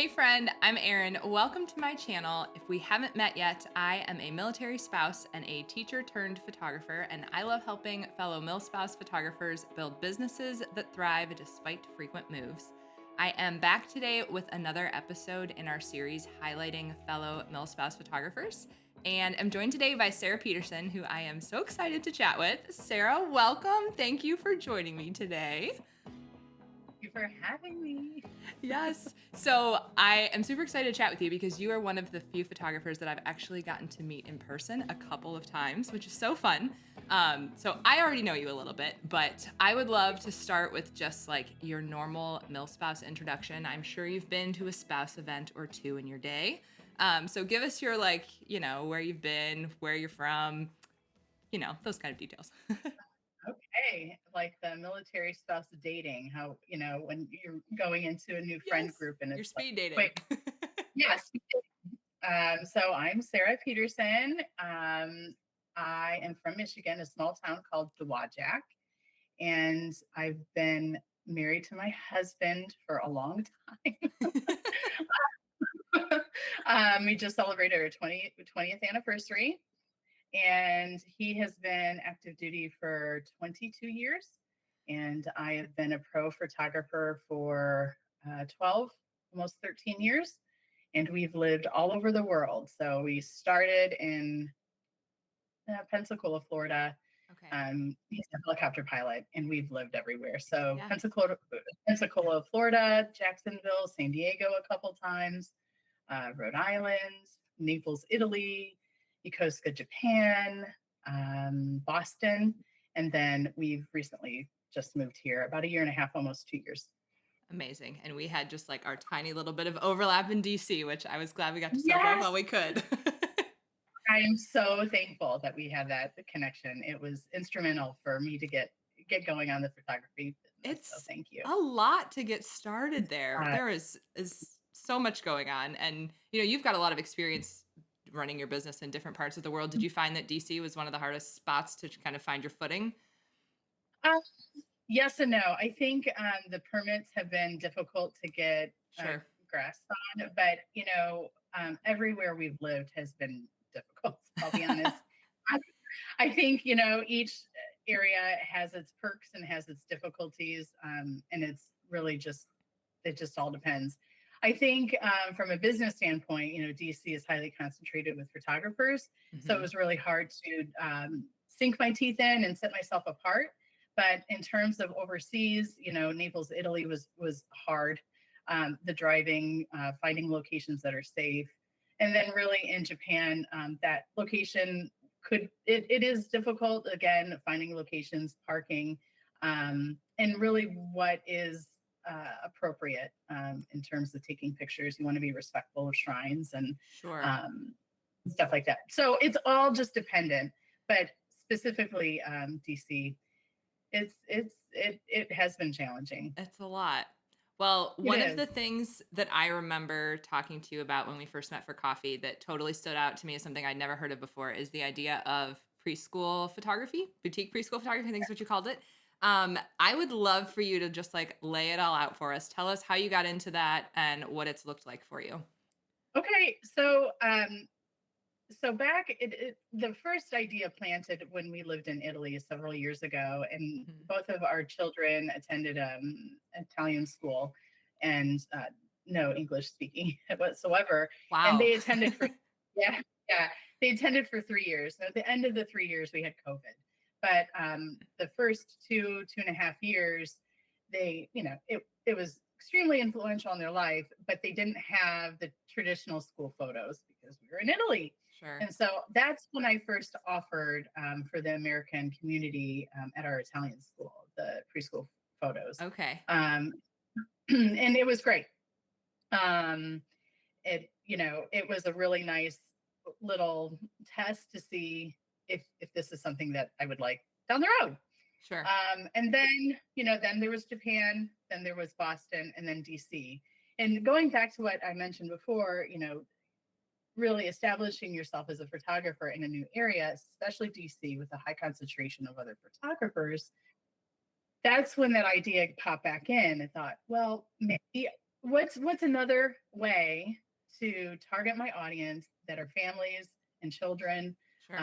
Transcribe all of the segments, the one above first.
Hey friend, I'm Erin. Welcome to my channel. If we haven't met yet, I am a military spouse and a teacher turned photographer, and I love helping fellow Milspouse photographers build businesses that thrive despite frequent moves. I am back today with another episode in our series highlighting fellow Milspouse photographers, and I'm joined today by Sarah Peterson, who I am so excited to chat with. Sarah, welcome. Thank you for joining me today. You for having me. Yes. So I am super excited to chat with you because you are one of the few photographers that I've actually gotten to meet in person a couple of times, which is so fun. So I already know you a little bit, but I would love to start with just like your normal Milspouse introduction. I'm sure you've been to a spouse event or two in your day. So give us your where you've been, where you're from, those kind of details. Okay, like the military spouse dating, how, when you're going into a new friend Yes, group and you're it's like, speed dating. quick, yes. So I'm Sarah Peterson. I am from Michigan, a small town called Dowagiac, and I've been married to my husband for a long time. We just celebrated our 20th anniversary. And he has been active duty for 22 years. And I have been a pro photographer for 12, almost 13 years. And we've lived all over the world. So we started in Pensacola, Florida. Okay. He's a helicopter pilot, and we've lived everywhere. So Yeah. Pensacola, Florida, Jacksonville, San Diego a couple times, Rhode Island, Naples, Italy, Yokosuka, Japan, Boston, and then we've recently just moved here about a year and a half, almost 2 years. Amazing. And we had just like our tiny little bit of overlap in DC, which I was glad we got to celebrate Yes, while we could. I'm so thankful that we had that connection. It was instrumental for me to get going on the photography business. So It's thank you. a lot to get started there. Uh, There is so much going on. And you've got a lot of experience running your business in different parts of the world. Did you find that DC was one of the hardest spots to kind of find your footing? uh, yes and no. I think the permits have been difficult to get a Sure. grasp on, but everywhere we've lived has been difficult. I'll be honest. I, I think each area has its perks and has its difficulties, and it's really just it just all depends. I think from a business standpoint, DC is highly concentrated with photographers, so it Hmm. was really hard to sink my teeth in and set myself apart. But in terms of overseas, Naples, Italy was hard. The driving, finding locations that are safe, and then really in Japan, that location it is difficult again finding locations, parking, and really what is appropriate in terms of taking pictures. You want to be respectful of shrines and Sure. um, stuff like that. So it's all just dependent, but specifically DC, it has been challenging. It's a lot. Well, It one of is. the things that I remember talking to you about when we first met for coffee that totally stood out to me as something I'd never heard of before is the idea of preschool photography, boutique preschool photography, I think is what you called it. I would love for you to just like lay it all out for us. Tell us how you got into that and what it's looked like for you. Okay, so back the first idea planted when we lived in Italy several years ago, and Mhm. both of our children attended Italian school and no English speaking whatsoever. And Wow. they attended for yeah, yeah, they attended for 3 years. At the end of the 3 years, we had COVID, but the first 2.5 years, it was extremely influential in their life, but they didn't have the traditional school photos because we were in Italy. Sure. And so that's when I first offered for the American community at our Italian school, the preschool photos. Okay. Um, and it was great. Um, it was a really nice little test to see if this is something that I would like down the road. Sure. And then there was Japan, then there was Boston, and then DC. And going back to what I mentioned before, really establishing yourself as a photographer in a new area, especially DC with a high concentration of other photographers, that's when that idea popped back in. I thought, well, maybe what's another way to target my audience that are families and children, Sure.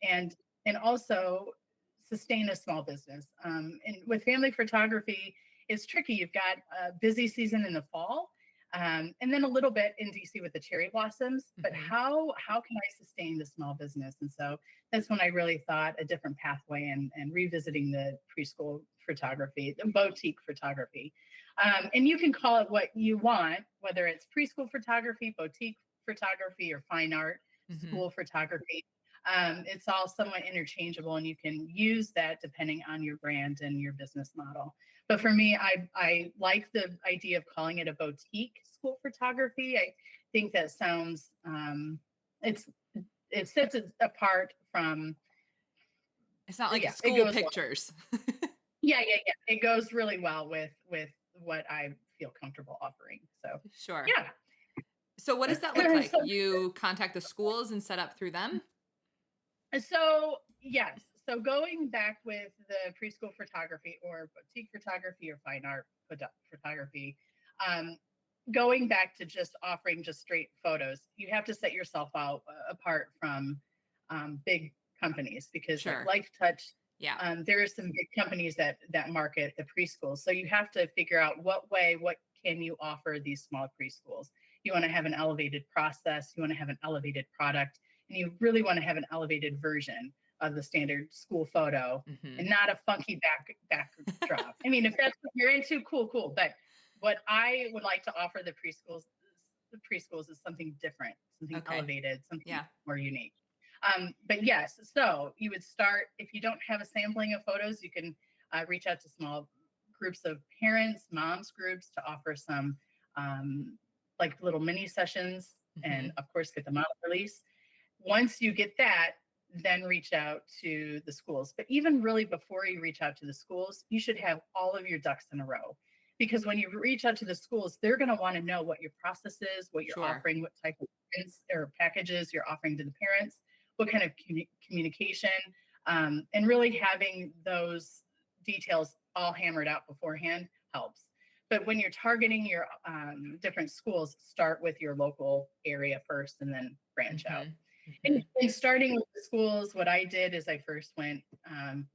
and also sustain a small business. And with family photography, it's tricky. You've got a busy season in the fall, and then a little bit in DC with the cherry blossoms. But Hmm. how can I sustain the small business? And so that's when I really thought a different pathway, and revisiting the preschool photography, the boutique photography. And you can call it what you want, whether it's preschool photography, boutique photography, or fine art, Hmm. school photography. It's all somewhat interchangeable, and you can use that depending on your brand and your business model. But for me, I like the idea of calling it a boutique school photography. I think that sounds, it's it sets it apart from, It's not like yeah, it school goes well. pictures. Yeah. It goes really well with what I feel comfortable offering. So Sure. yeah. So what does that look like? so You contact the schools and set up through them? So yes, so going back with the preschool photography or boutique photography or fine art photography, um, going back to just offering just straight photos, you have to set yourself out apart from big companies, because like Sure. Life Touch, Yeah. there are some big companies that market the preschools. So you have to figure out what can you offer these small preschools. You want to have an elevated process. You want to have an elevated product, and you really want to have an elevated version of the standard school photo, Hmm. and not a funky backdrop. I mean, if that's what you're into, cool. But what I would like to offer the preschools is something different, something Okay. elevated, something Yeah. more unique. But yes, so you would start, if you don't have a sampling of photos, you can reach out to small groups of parents, moms groups, to offer some like little mini sessions, and Hmm. of course get them out of release. Once you get that, then reach out to the schools. But even really before you reach out to the schools, you should have all of your ducks in a row. Because when you reach out to the schools, they're going to want to know what your process is, what you're Sure. offering, what type of prints or packages you're offering to the parents, what kind of communication, and really having those details all hammered out beforehand helps. But when you're targeting your different schools, start with your local area first and then branch out. Hmm. And, Hmm. and starting with the schools, what I did is I first went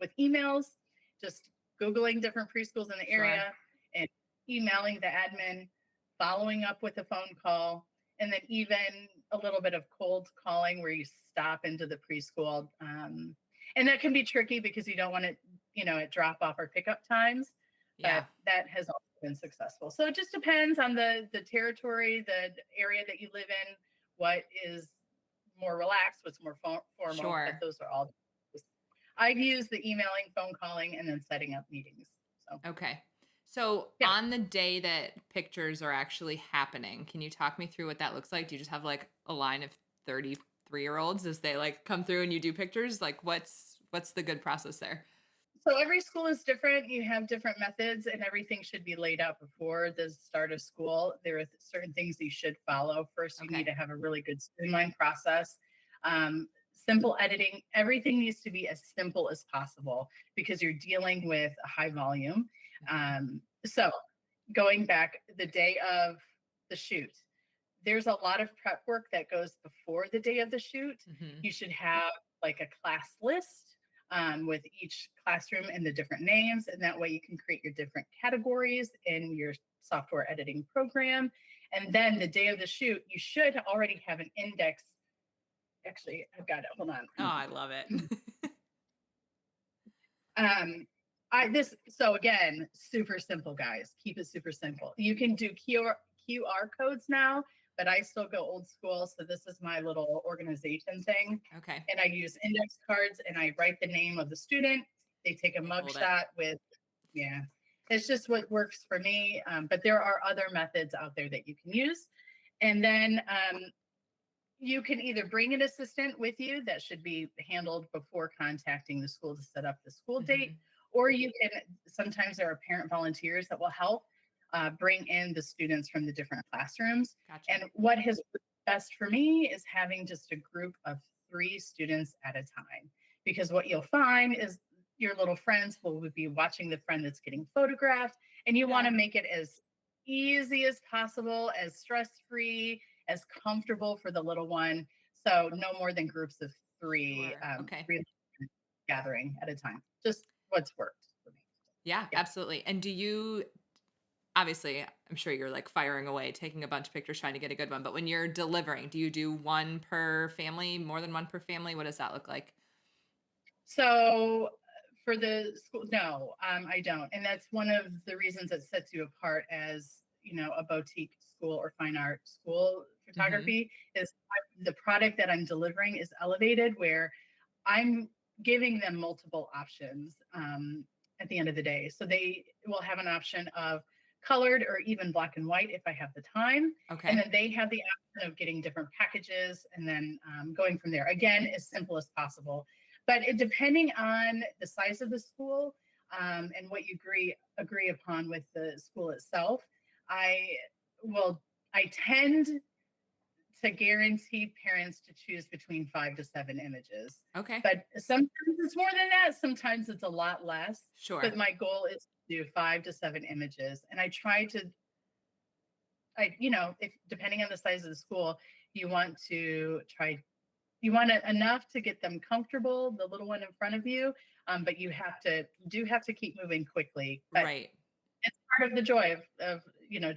with emails, just Googling different preschools in the Sure. area and emailing the admin, following up with a phone call, and then even a little bit of cold calling where you stop into the preschool. And that can be tricky because you don't want it, at drop off or pickup times, but Yeah. that has also been successful. So it just depends on the territory, the area that you live in, what is more relaxed, what's more formal, but Sure. those are all. I've used the emailing, phone calling, and then setting up meetings. So Okay. So yeah. on the day that pictures are actually happening, can you talk me through what that looks like? Do you just have like a line of 33-year-olds as they like come through and you do pictures? Like what's the good process there? So every school is different. You have different methods, and everything should be laid out before the start of school. There are certain things you should follow. First, you need Okay. to have a really good streamlined process. Simple editing. Everything needs to be as simple as possible because you're dealing with a high volume. Mhm. So going back the day of the shoot, there's a lot of prep work that goes before the day of the shoot. Mhm. You should have like a class list with each classroom and the different names, and that way you can create your different categories in your software editing program. And then the day of the shoot, you should already have an index. Actually, I've got it. Hold on. Oh, I love it. Um, I this so again, super simple, guys. Keep it super simple. You can do QR codes now, but I still go old school. So this is my little organization thing, Okay. and I use index cards, and I write the name of the student. They take a They hold it. mugshot with, yeah. It's just what works for me. But there are other methods out there that you can use, and then you can either bring an assistant with you that should be handled before contacting the school to set up the school date, Mhm. or you can, sometimes there are parent volunteers that will help bring in the students from the different classrooms. Gotcha. And what has worked best for me is having just a group of 3 students at a time, because what you'll find is your little friends will be watching the friend that's getting photographed, and you want Yeah. to make it as easy as possible, as stress-free, as comfortable for the little one. So no more than groups of Sure. Okay. three gathering at a time. Just what's worked for me. Yeah, Yeah. absolutely. And do you obviously, I'm sure you're like firing away, taking a bunch of pictures, trying to get a good one. But when you're delivering, do you do one per family, more than one per family? What does that look like? So for the school, no, I don't. And that's one of the reasons that sets you apart as, a boutique school or fine art school Hmm. photography is the product that I'm delivering is elevated where I'm giving them multiple options at the end of the day. So they will have an option of colored or even black and white if I have the time. And Okay. then they have the option of getting different packages and then going from there. Again, as simple as possible. But depending on the size of the school and what you agree upon with the school itself, I will. I tend to guarantee parents to choose between 5 to 7 images. Okay. But sometimes it's more than that. Sometimes it's a lot less. Sure. But my goal is to do 5 to 7 images. And I try to, if depending on the size of the school, you want to try, you want it enough to get them comfortable, the little one in front of you. But do have to keep moving quickly. But Right. it's part of the joy of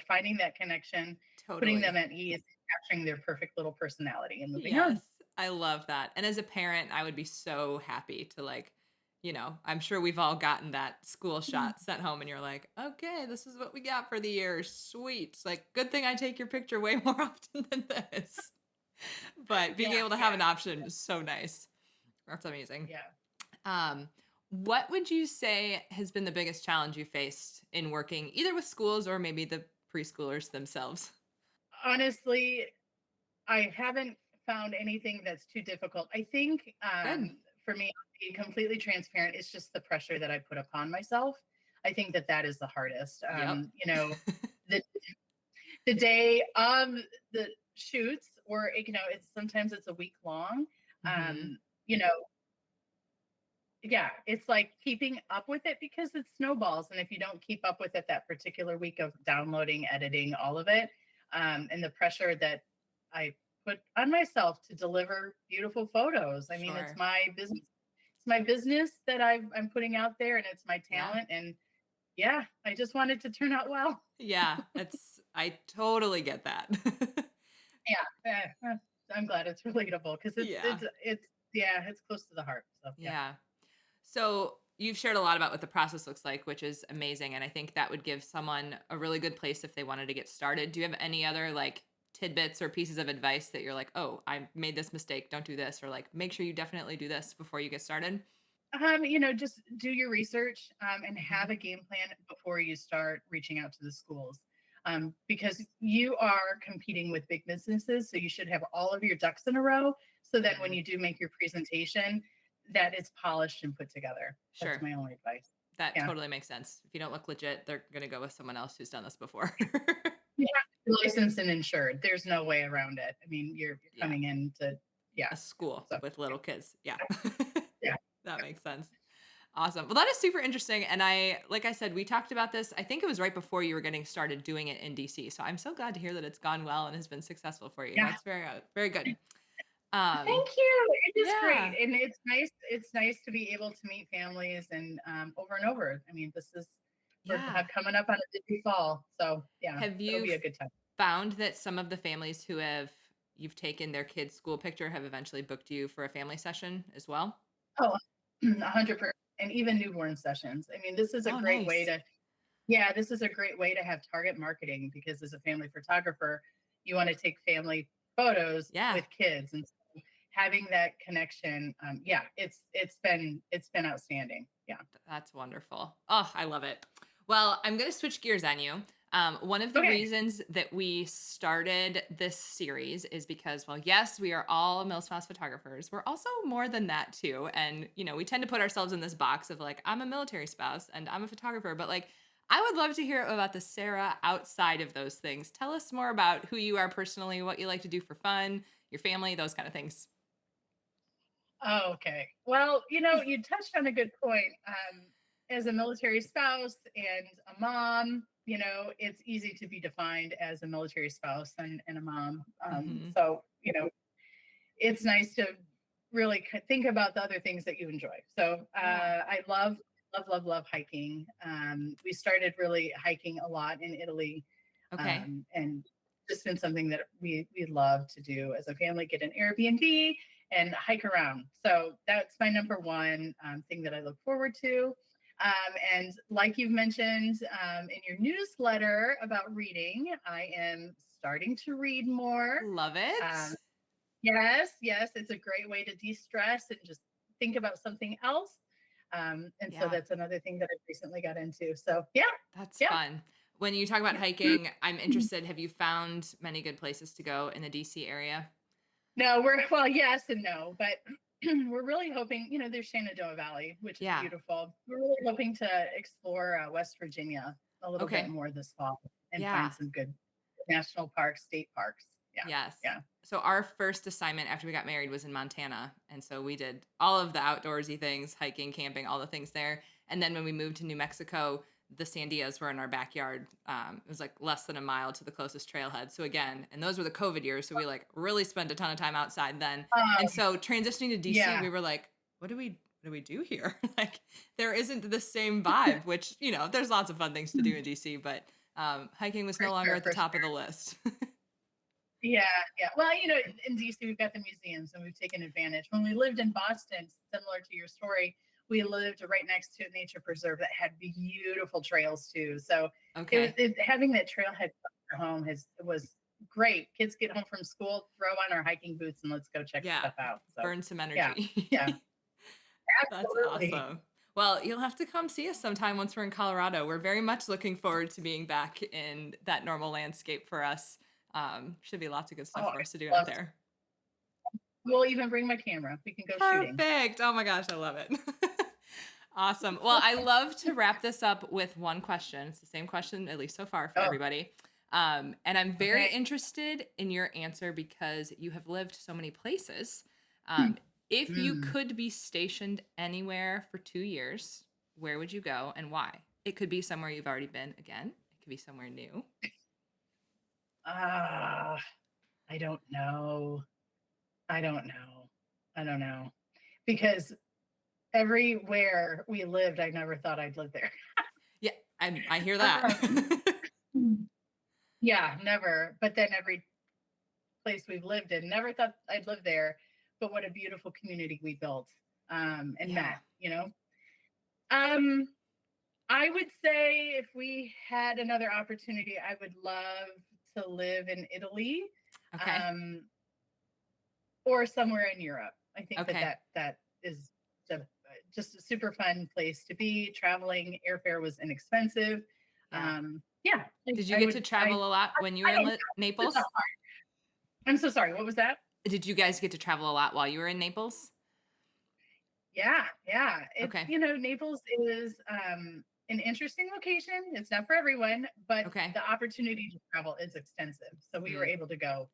finding that connection, putting them Totally. at ease, capturing their perfect little personality and moving on. Yes. I love that. And as a parent, I would be so happy to like, I'm sure we've all gotten that school Mm. shot sent home and you're like, okay, this is what we got for the year. Sweet. Like, good thing I take your picture way more often than this. But being Yeah, able to have yeah, an option is so nice. That's amazing. yeah. Um, what would you say has been the biggest challenge you faced in working either with schools or maybe the preschoolers themselves? Honestly, I haven't found anything that's too difficult. I think Good. for me, being completely transparent, it's just the pressure that I put upon myself. I think that that is the hardest. Yep. The the day of the shoots, or it's sometimes it's a week long. Hmm. Um, you know, yeah, it's like keeping up with it because it snowballs. And if you don't keep up with it that particular week of downloading, editing, all of it, and the pressure that I put on myself to deliver beautiful photos. I mean, it's Sure. my business. It's my business that I'm putting out there, and it's my Yeah. talent. And yeah, I just want it to turn out well. Yeah. I totally get that. Yeah, I'm glad it's relatable because Yeah. yeah, it's close to the heart. So yeah. Yeah. So you've shared a lot about what the process looks like, which is amazing. And I think that would give someone a really good place if they wanted to get started. Do you have any other like tidbits or pieces of advice that you're like, oh, I made this mistake, don't do this, or like make sure you definitely do this before you get started? Just do your research and Hmm. have a game plan before you start reaching out to the schools. Because you are competing with big businesses, so you should have all of your ducks in a row. So that when Hmm. you do make your presentation, that it's polished and put together. That's Sure. my only advice. That Yeah, totally makes sense. If you don't look legit, they're going to go with someone else who's done this before. you have to be licensed and insured. There's no way around it. I mean, you're Yeah. coming in to yeah. A school So with little kids. Yeah. yeah, That makes sense. Awesome. Well, that is super interesting. And like I said, we talked about this. I think it was right before you were getting started doing it in DC. So I'm so glad to hear that it's gone well and has been successful for you. yeah. That's very good. Um, Thank you. It is great, yeah, and it's nice. It's nice to be able to meet families and over and over. I mean, this is we're yeah. coming up on a busy fall, so yeah, Have it'll you be a good time. found that some of the families you've taken their kids' school picture have eventually booked you for a family session as well? Oh, 100%, and even newborn sessions. I mean, this is a Oh, great way nice. to yeah, this is a great way to have target marketing because as a family photographer, you want to take family photos Yeah. with kids, and so having that connection, yeah, it's been outstanding. Yeah. That's wonderful. Oh, I love it. Well, I'm going to switch gears on you. One of the Okay. reasons that we started this series is because, well, yes, we are all Milspouse photographers. We're also more than that too. And, we tend to put ourselves in this box of like, I'm a military spouse and I'm a photographer, but like, I would love to hear about the Sarah outside of those things. Tell us more about who you are personally, what you like to do for fun, your family, those kind of things. Oh, okay. Well, you touched on a good point. As a military spouse and a mom, it's easy to be defined as a military spouse and a mom. Hmm. So, it's nice to really think about the other things that you enjoy. So Yeah. I love hiking. We started really hiking a lot in Italy, Okay. and just been something that we love to do as a family. Get an Airbnb and hike around. So that's my number one thing that I look forward to. And like you've mentioned in your newsletter about reading, I am starting to read more. Love Um, it. yes, it's a great way to de-stress and just think about something else. And so Yeah. that's another thing that I've recently got into. So yeah, That's yeah. fun. When you talk about hiking, I'm interested. Have you found many good places to go in the DC area? No, well, yes and no, but we're really hoping, there's Shenandoah Valley, which is Yeah. beautiful. We're really hoping to explore West Virginia a little bit Okay. more this fall and Yeah. find some good national parks, state parks. Yeah, Yes. yeah. So our first assignment after we got married was in Montana, and so we did all of the outdoorsy things, hiking, camping, all the things there. And then when we moved to New Mexico, the sandias were in our backyard. It was like less than a mile to the closest trailhead. So again, and those were the COVID years, so we like really spent a ton of time outside then. And Um, so transitioning to DC, yeah, we were like, what do we do here? Like there isn't the same vibe, which there's lots of fun things to do in DC, but hiking was for no longer sure, at the for top of sure. the list. Yeah, yeah. Well, in DC, we've got the museums and we've taken advantage. When we lived in Boston, similar to your story, we lived right next to a nature preserve that had beautiful trails too. So Okay. having that trailhead home was great. Kids get home from school, throw on our hiking boots, and let's go check Yeah, stuff out. So burn some yeah, energy. yeah, That's absolutely. awesome. Well, you'll have to come see us sometime once we're in Colorado. We're very much looking forward to being back in that normal landscape for us. Should be lots of good Oh, stuff for us to do I out love. there. We'll even bring my camera. We can go shooting. Perfect. Oh my gosh, I love it. Awesome. Well, I love to wrap this up with one question. It's the same question, at least so far, for Oh, everybody. And I'm very okay. interested in your answer because you have lived so many places. If you Mm. could be stationed anywhere for 2 years, where would you go and why? It could be somewhere you've already been again, it could be somewhere new. Ah, I don't know. I don't know. I don't know. Because everywhere we lived, I never thought I'd live there. Yeah, I hear that. Um, yeah, never. But then every place we've lived in, never thought I'd live there. But what a beautiful community we built and Yeah. met. Um, I would say if we had another opportunity, I would love to live in Italy Okay. um, or somewhere in Europe. I think that Okay. that is a, just a super fun place to be. Traveling airfare was inexpensive. Yeah. Yeah, Did you I get would. to travel a lot when you were I in don't. Naples? I'm so sorry. What was that? Did you guys get to travel a lot while you were in Naples? Yeah, yeah. It's Okay. Naples is an interesting location. It's not for everyone, but Okay. the opportunity to travel is extensive. So we were Mm, able to go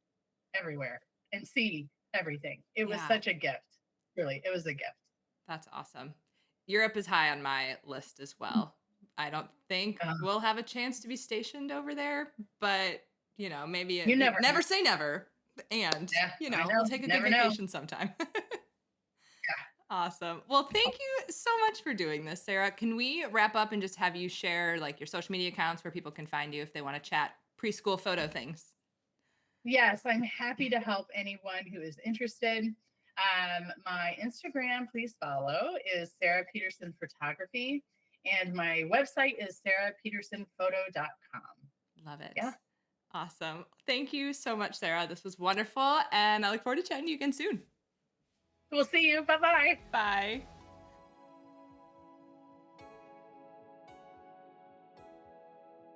everywhere and see everything. It was yeah, such a gift. Really, it was a gift. that's awesome. Europe is high on my list as well. I don't think Um, we'll have a chance to be stationed over there, but maybe you never know. never say never. And, Yeah, I we'll know. take a good Never know. vacation sometime. Awesome. Well, thank you so much for doing this, Sarah. Can we wrap up and just have you share like your social media accounts where people can find you if they want to chat preschool photo things? Yes, I'm happy to help anyone who is interested. My Instagram, please follow, is Sarah Peterson Photography, and my website is sarahpetersonphoto.com. Love it. Yeah, Awesome. Thank you so much, Sarah. This was wonderful. And I look forward to chatting to you again soon. we'll see you. Bye bye. Bye.